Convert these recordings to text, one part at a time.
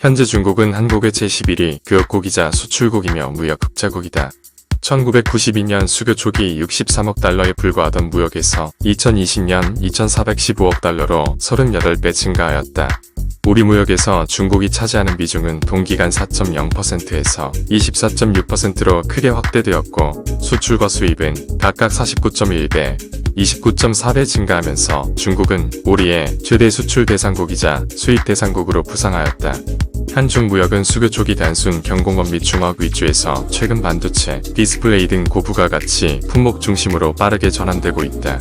현재 중국은 한국의 제11위 교역국이자 수출국이며 무역 흑자국이다. 1992년 수교 초기 63억 달러에 불과하던 무역에서 2020년 2,415억 달러로 38배 증가하였다. 우리 무역에서 중국이 차지하는 비중은 동기간 4.0%에서 24.6%로 크게 확대되었고, 수출과 수입은 각각 49.1배, 29.4배 증가하면서 중국은 우리의 최대 수출 대상국이자 수입 대상국으로 부상하였다. 한중 무역은 수교 초기 단순 경공업 및 중화학 위주에서 최근 반도체, 디스플레이 등 고부가가치 품목 중심으로 빠르게 전환되고 있다.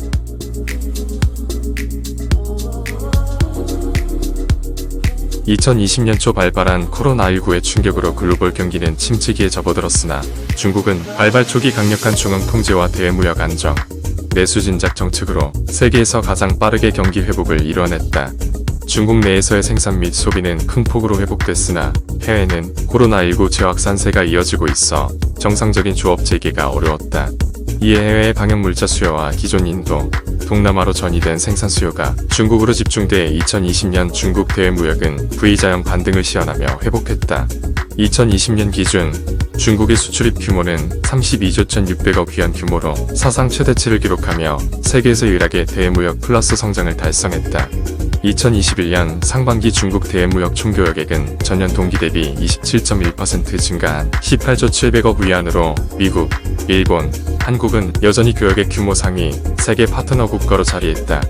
2020년 초 발발한 코로나19의 충격으로 글로벌 경기는 침체기에 접어들었으나 중국은 발발 초기 강력한 중앙 통제와 대무역 안정, 내수 진작 정책으로 세계에서 가장 빠르게 경기 회복을 이뤄냈다. 중국 내에서의 생산 및 소비는 큰 폭으로 회복됐으나 해외는 코로나19 재확산세가 이어지고 있어 정상적인 조업 재개가 어려웠다. 이에 해외의 방역 물자 수요와 기존 인도, 동남아로 전이된 생산 수요가 중국으로 집중돼 2020년 중국 대외무역은 V자형 반등을 시현하며 회복했다. 2020년 기준 중국의 수출입 규모는 32조 1,600억 위안 규모로 사상 최대치를 기록하며 세계에서 유일하게 대외무역 플러스 성장을 달성했다. 2021년 상반기 중국 대외무역 총교역액은 전년 동기 대비 27.1% 증가한 18조 700억 위안으로 미국, 일본, 한국은 여전히 교역액 규모 상위 세계 파트너 국가로 자리했다.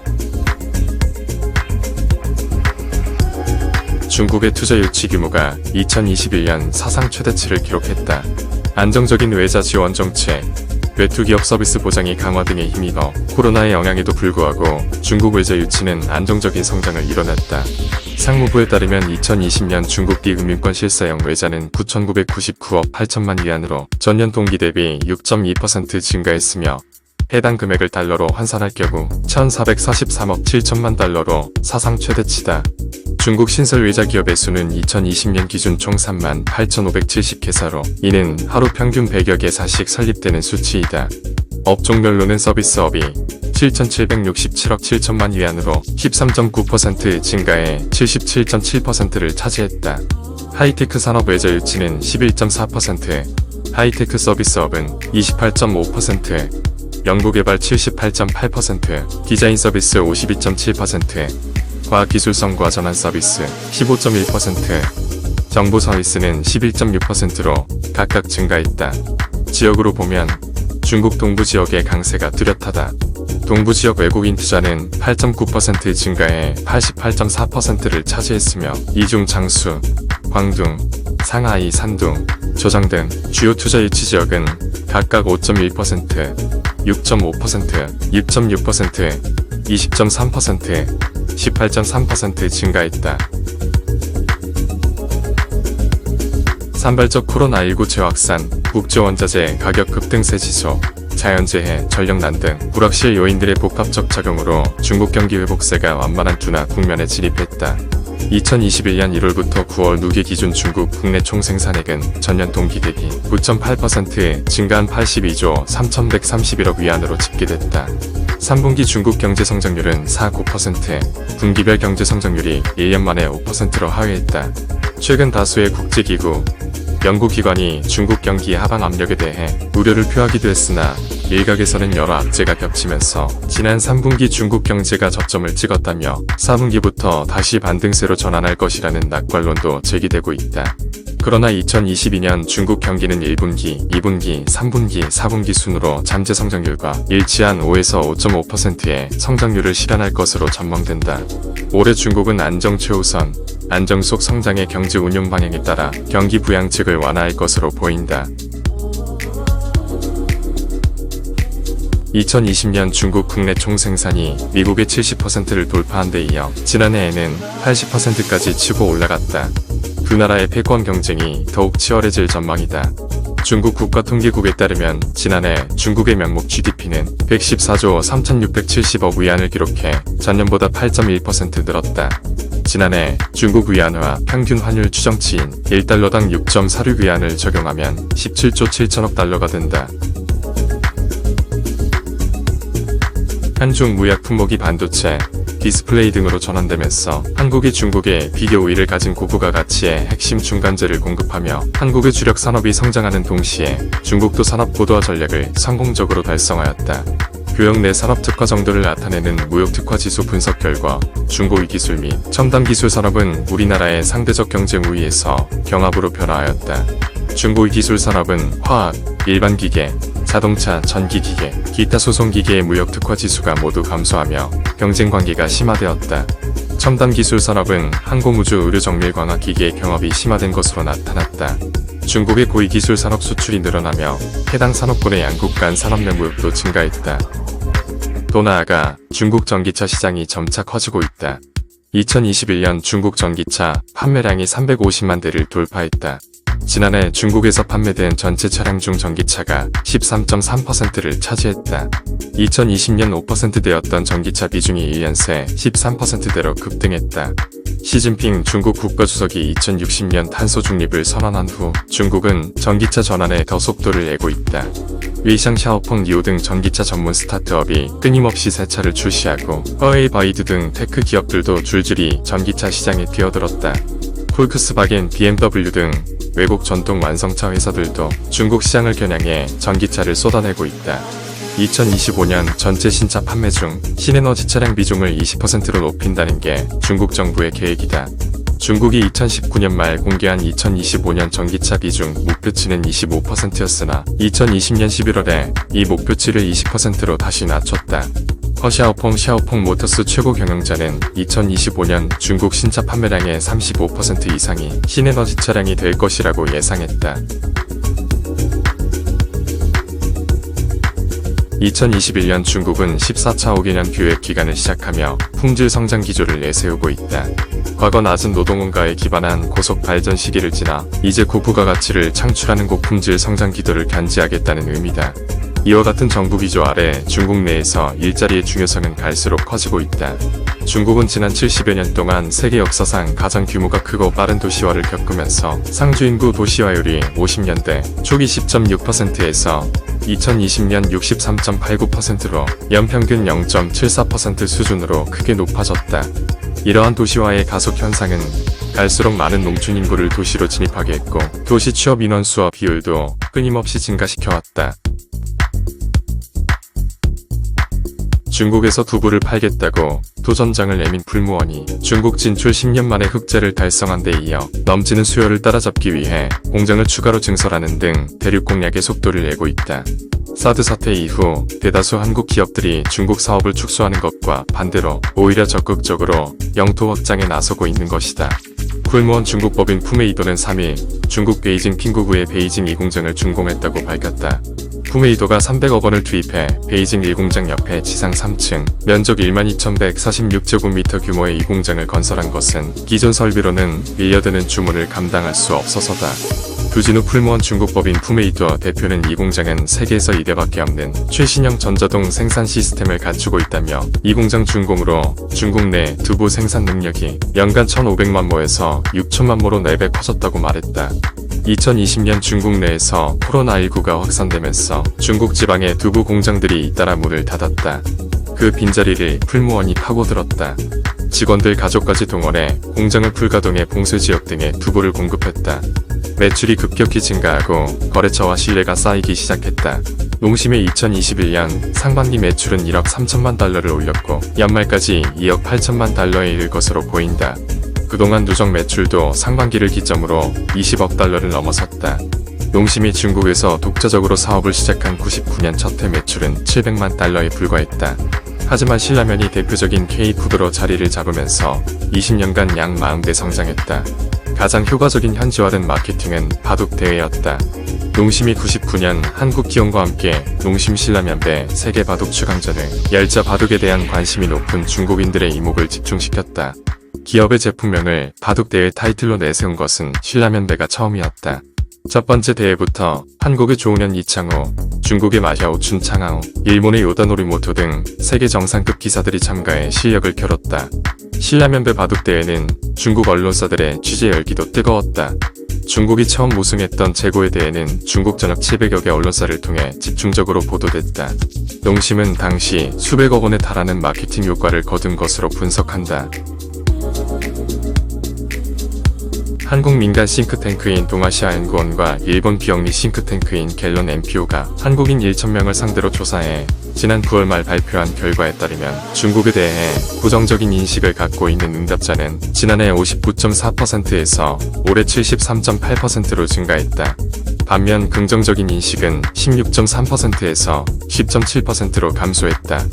중국의 투자 유치 규모가 2021년 사상 최대치를 기록했다. 안정적인 외자 지원 정책, 외투 기업 서비스 보장이 강화 등에 힘입어 코로나의 영향에도 불구하고 중국 외자 유치는 안정적인 성장을 이뤄냈다. 상무부에 따르면 2020년 중국기 금융권 실사형 외자는 9,999억 8천만 위안으로 전년 동기 대비 6.2% 증가했으며 해당 금액을 달러로 환산할 경우 1,443억 7천만 달러로 사상 최대치다. 중국 신설 외자 기업의 수는 2020년 기준 총 38,570개사로 이는 하루 평균 100여 개사씩 설립되는 수치이다. 업종별로는 서비스업이 7,767억 7천만 위안으로 13.9% 증가해 77.7%를 차지했다. 하이테크 산업 외자 유치는 11.4%, 하이테크 서비스업은 28.5%, 연구개발 78.8%, 디자인 서비스 52.7%, 과학기술성과 전환 서비스 15.1%, 정보 서비스는 11.6%로 각각 증가했다. 지역으로 보면 중국 동부 지역의 강세가 뚜렷하다. 동부 지역 외국인 투자는 8.9% 증가해 88.4%를 차지했으며 이중 장수, 광둥, 상하이, 산둥, 조정 등 주요 투자 유치 지역은 각각 5.1%, 6.5%, 6.6%, 20.3%, 18.3% 증가했다. 산발적 코로나19 재확산, 국제원자재 가격 급등세 지속, 자연재해, 전력난 등 불확실 요인들의 복합적 작용으로 중국 경기 회복세가 완만한 둔화 국면에 진입했다. 2021년 1월부터 9월 누계 기준 중국 국내 총생산액은 전년 동기 대비 9.8% 증가한 82조 3,131억 위안으로 집계됐다. 3분기 중국 경제 성장률은 4.9%, 분기별 경제 성장률이 1년 만에 5%로 하회했다. 최근 다수의 국제기구, 연구기관이 중국 경기 하방 압력에 대해 우려를 표하기도 했으나 일각에서는 여러 악재가 겹치면서 지난 3분기 중국 경제가 저점을 찍었다며 4분기부터 다시 반등세로 전환할 것이라는 낙관론도 제기되고 있다. 그러나 2022년 중국 경기는 1분기, 2분기, 3분기, 4분기 순으로 잠재 성장률과 일치한 5에서 5.5%의 성장률을 실현할 것으로 전망된다. 올해 중국은 안정 최우선, 안정 속 성장의 경제 운용 방향에 따라 경기 부양책을 완화할 것으로 보인다. 2020년 중국 국내 총생산이 미국의 70%를 돌파한 데 이어 지난해에는 80%까지 치고 올라갔다. 두 나라의 패권 경쟁이 더욱 치열해질 전망이다. 중국 국가통계국에 따르면 지난해 중국의 명목 GDP는 114조 3,670억 위안을 기록해 전년보다 8.1% 늘었다. 지난해 중국 위안화 평균 환율 추정치인 1달러당 6.46 위안을 적용하면 17조 7천억 달러가 된다. 한중 무역 품목이 반도체, 디스플레이 등으로 전환되면서 한국이 중국에 비교 우위를 가진 고부가 가치의 핵심 중간재를 공급하며 한국의 주력 산업이 성장하는 동시에 중국도 산업 고도화 전략을 성공적으로 달성하였다. 교역 내 산업 특화 정도를 나타내는 무역 특화 지수 분석 결과 중고위 기술 및 첨단 기술 산업은 우리나라의 상대적 경쟁 우위에서 경합으로 변화하였다. 중고위 기술 산업은 화학, 일반 기계, 자동차, 전기기계, 기타 소송기계의 무역 특화 지수가 모두 감소하며 경쟁 관계가 심화되었다. 첨단 기술 산업은 항공우주 의료정밀광학 기계의 경합이 심화된 것으로 나타났다. 중국의 고위 기술 산업 수출이 늘어나며 해당 산업군의 양국 간 산업 내 무역도 증가했다. 또 나아가 중국 전기차 시장이 점차 커지고 있다. 2021년 중국 전기차 판매량이 350만 대를 돌파했다. 지난해 중국에서 판매된 전체 차량 중 전기차가 13.3%를 차지했다. 2020년 5%대였던 전기차 비중이 1년 새 13%대로 급등했다. 시진핑 중국 국가주석이 2060년 탄소 중립을 선언한 후 중국은 전기차 전환에 더 속도를 내고 있다. 위샹 샤오펑 리오 등 전기차 전문 스타트업이 끊임없이 새 차를 출시하고 허웨이바이드 등 테크 기업들도 줄줄이 전기차 시장에 뛰어들었다. 폴크스바겐, BMW 등 외국 전통 완성차 회사들도 중국 시장을 겨냥해 전기차를 쏟아내고 있다. 2025년 전체 신차 판매 중 신에너지 차량 비중을 20%로 높인다는 게 중국 정부의 계획이다. 중국이 2019년 말 공개한 2025년 전기차 비중 목표치는 25%였으나 2020년 11월에 이 목표치를 20%로 다시 낮췄다. 샤오펑 모터스 최고 경영자는 2025년 중국 신차 판매량의 35% 이상이 신에너지 차량이 될 것이라고 예상했다. 2021년 중국은 14차 5개년 계획 기간을 시작하며 품질 성장 기조를 내세우고 있다. 과거 낮은 노동원가에 기반한 고속 발전 시기를 지나 이제 고부가 가치를 창출하는 고품질 성장 기조를 견지하겠다는 의미다. 이와 같은 정부 기조 아래 중국 내에서 일자리의 중요성은 갈수록 커지고 있다. 중국은 지난 70여 년 동안 세계 역사상 가장 규모가 크고 빠른 도시화를 겪으면서 상주인구 도시화율이 50년대 초기 10.6%에서 2020년 63.89%로 연평균 0.74% 수준으로 크게 높아졌다. 이러한 도시화의 가속 현상은 갈수록 많은 농촌 인구를 도시로 진입하게 했고 도시 취업 인원 수와 비율도 끊임없이 증가시켜왔다. 중국에서 두부를 팔겠다고 도전장을 내민 풀무원이 중국 진출 10년 만에 흑자를 달성한 데 이어 넘치는 수요를 따라잡기 위해 공장을 추가로 증설하는 등 대륙 공략의 속도를 내고 있다. 사드 사태 이후 대다수 한국 기업들이 중국 사업을 축소하는 것과 반대로 오히려 적극적으로 영토 확장에 나서고 있는 것이다. 풀무원 중국법인 푸메이도는 3일 중국 베이징 핑구구의 베이징 2공장을 준공했다고 밝혔다. 푸메이도가 300억 원을 투입해 베이징 1공장 옆에 지상 3층, 면적 12,146제곱미터 규모의 2공장을 건설한 것은 기존 설비로는 밀려드는 주문을 감당할 수 없어서다. 두진우 풀무원 중국법인 푸메이도 대표는 이 공장은 세계에서 2대밖에 없는 최신형 전자동 생산 시스템을 갖추고 있다며 이 공장 준공으로 중국 내 두부 생산 능력이 연간 1,500만 모에서 6천만 모로 4배 커졌다고 말했다. 2020년 중국 내에서 코로나19가 확산되면서 중국 지방의 두부 공장들이 잇따라 문을 닫았다. 그 빈자리를 풀무원이 파고들었다. 직원들 가족까지 동원해 공장을 풀가동해 봉쇄지역 등에 두부를 공급했다. 매출이 급격히 증가하고 거래처와 신뢰가 쌓이기 시작했다. 농심의 2021년 상반기 매출은 1억 3천만 달러를 올렸고 연말까지 2억 8천만 달러에 이를 것으로 보인다. 그동안 누적 매출도 상반기를 기점으로 20억 달러를 넘어섰다. 농심이 중국에서 독자적으로 사업을 시작한 99년 첫해 매출은 700만 달러에 불과했다. 하지만 신라면이 대표적인 K푸드로 자리를 잡으면서 20년간 약 40배 성장했다. 가장 효과적인 현지화된 마케팅은 바둑 대회였다. 농심이 99년 한국 기원과 함께 농심 신라면배 세계 바둑 추강전을 열자 바둑에 대한 관심이 높은 중국인들의 이목을 집중시켰다. 기업의 제품명을 바둑 대회 타이틀로 내세운 것은 신라면배가 처음이었다. 첫 번째 대회부터 한국의 조은현 이창호, 중국의 마샤오 춘창하오, 일본의 요다 노리모토 등 세계 정상급 기사들이 참가해 실력을 겨뤘다. 신라면배 바둑 대회는 중국 언론사들의 취재 열기도 뜨거웠다. 중국이 처음 우승했던 제고에 대해는 중국 전역 700여 개 언론사를 통해 집중적으로 보도됐다. 농심은 당시 수백억 원에 달하는 마케팅 효과를 거둔 것으로 분석한다. 한국 민간 싱크탱크인 동아시아연구원과 일본 비영리 싱크탱크인 갤런 MPO가 한국인 1,000명을 상대로 조사해 지난 9월 말 발표한 결과에 따르면 중국에 대해 부정적인 인식을 갖고 있는 응답자는 지난해 59.4%에서 올해 73.8%로 증가했다. 반면 긍정적인 인식은 16.3%에서 10.7%로 감소했다.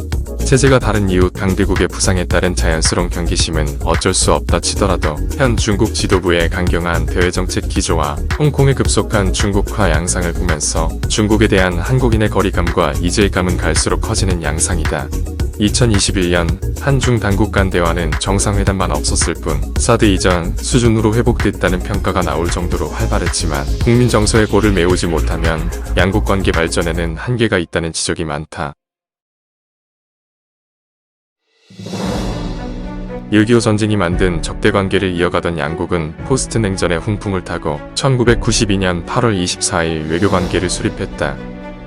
체제가 다른 이웃 강대국의 부상에 따른 자연스러운 경계심은 어쩔 수 없다 치더라도 현 중국 지도부의 강경한 대외정책 기조와 홍콩의 급속한 중국화 양상을 보면서 중국에 대한 한국인의 거리감과 이질감은 갈수록 커지는 양상이다. 2021년 한중 당국 간 대화는 정상회담만 없었을 뿐 사드 이전 수준으로 회복됐다는 평가가 나올 정도로 활발했지만 국민 정서의 골을 메우지 못하면 양국 관계 발전에는 한계가 있다는 지적이 많다. 6.25 전쟁이 만든 적대관계를 이어가던 양국은 포스트 냉전의 훈풍을 타고 1992년 8월 24일 외교관계를 수립했다.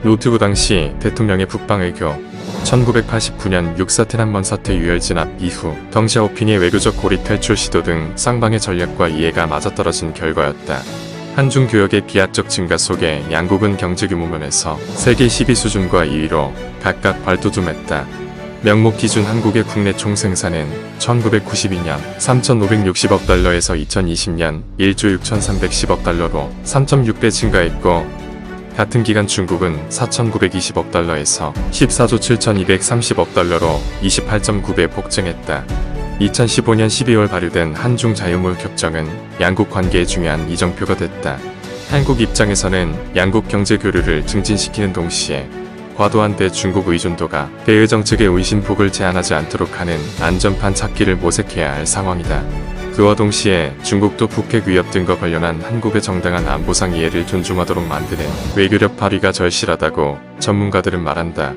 노트북 당시 대통령의 북방외교, 1989년 육사 테난먼 사태 유혈 진압 이후 덩샤오핑의 외교적 고립 탈출 시도 등 쌍방의 전략과 이해가 맞아떨어진 결과였다. 한중 교역의 비약적 증가 속에 양국은 경제규모 면에서 세계 10위 수준과 2위로 각각 발돋움했다. 명목 기준 한국의 국내 총생산은 1992년 3,560억 달러에서 2020년 1조 6,310억 달러로 3.6배 증가했고 같은 기간 중국은 4,920억 달러에서 14조 7,230억 달러로 28.9배 폭증했다. 2015년 12월 발효된 한중 자유무역 협정은 양국 관계의 중요한 이정표가 됐다. 한국 입장에서는 양국 경제 교류를 증진시키는 동시에 과도한 대중국 의존도가 대외 정책의 운신폭을 제한하지 않도록 하는 안전판 찾기를 모색해야 할 상황이다. 그와 동시에 중국도 북핵 위협 등과 관련한 한국의 정당한 안보상 이해를 존중하도록 만드는 외교력 발휘가 절실하다고 전문가들은 말한다.